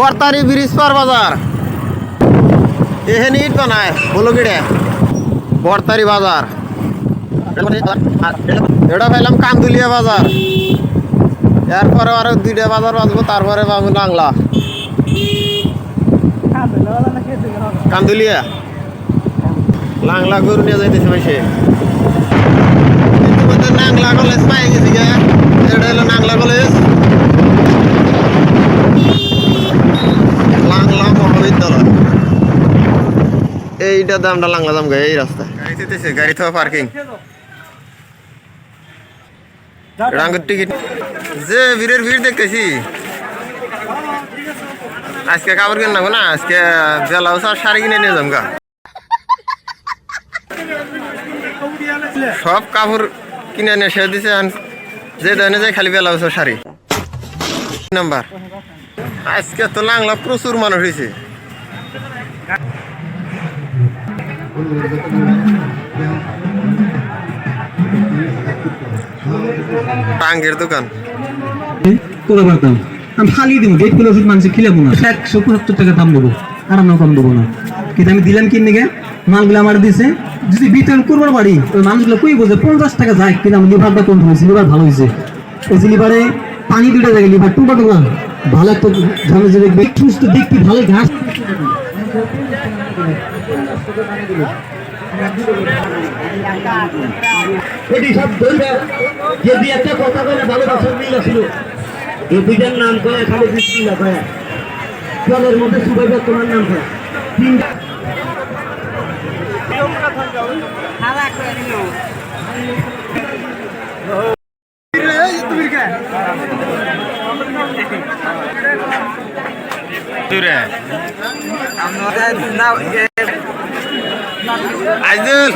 বর্তারি bridge পার বাজার এখানে ইট বানায় বলো কিরে বর্তারি বাজার এটা পাইলাম কান্দুলিয়া বাজার এরপরে আরো দুইটা বাজার বাজবো তারপরে পাবো নাংলা কান্দুলিয়া লাংলা গরু নিয়ে যাইতেছে ভাই সে ইতিমধ্যে নাংলা কলেজ পাই গেছি গে এটা হলো নাংলা কলেজ লাংলা মহাবিদ্যালয় এইটা দামটা লাংলা দাম গে এই রাস্তা গাড়ি দিতেছে গাড়ি তো পার্কিং রাঙ্গুর টিকিট যে ভিড়ের ভিড় দেখতেছি আজকে কাপড় কিনে নেবো না আজকে ব্লাউজ আর শাড়ি কিনে নিয়ে যাবো গা সব কাপড় কিনে নিয়ে সে দিছে যে দেনে যায় খালি ব্লাউজ আর শাড়ি নাম্বার আজকে তো লাংলা প্রচুর মানুষ হয়েছে টাঙ্গের দোকান করে পারতাম আমি ফালিয়ে দিব গেট গুলো ওষুধ মানুষে খিলাবো না 175 টাকা দাম দেবো আর আমরা কম দেবো না কিন্তু আমি দিলাম কিনে গে মালগুলো আমার দিছে যদি বিতরণ করবার পারি ওই মানুষগুলো কই বোঝে 50 টাকা যায় কিন্তু আমার লিভারটা কম হয়েছে লিভার ভালো হয়েছে ওই যে লিভারে পানি দুটো জায়গায় লিভার টুকা টুকা ভালো একটা ঝামে যে দেখবে সুস্থ দেখতে ভালো ঘাস এটি সব ধরবে যে দুই একটা কথা বলে ভালোবাসার মিল ছিল এই দুইটার নাম করে খালি বিসমিল্লাহ কয় জলের মধ্যে সুবাইবা তোমার নাম কয় তিনটা আইজুল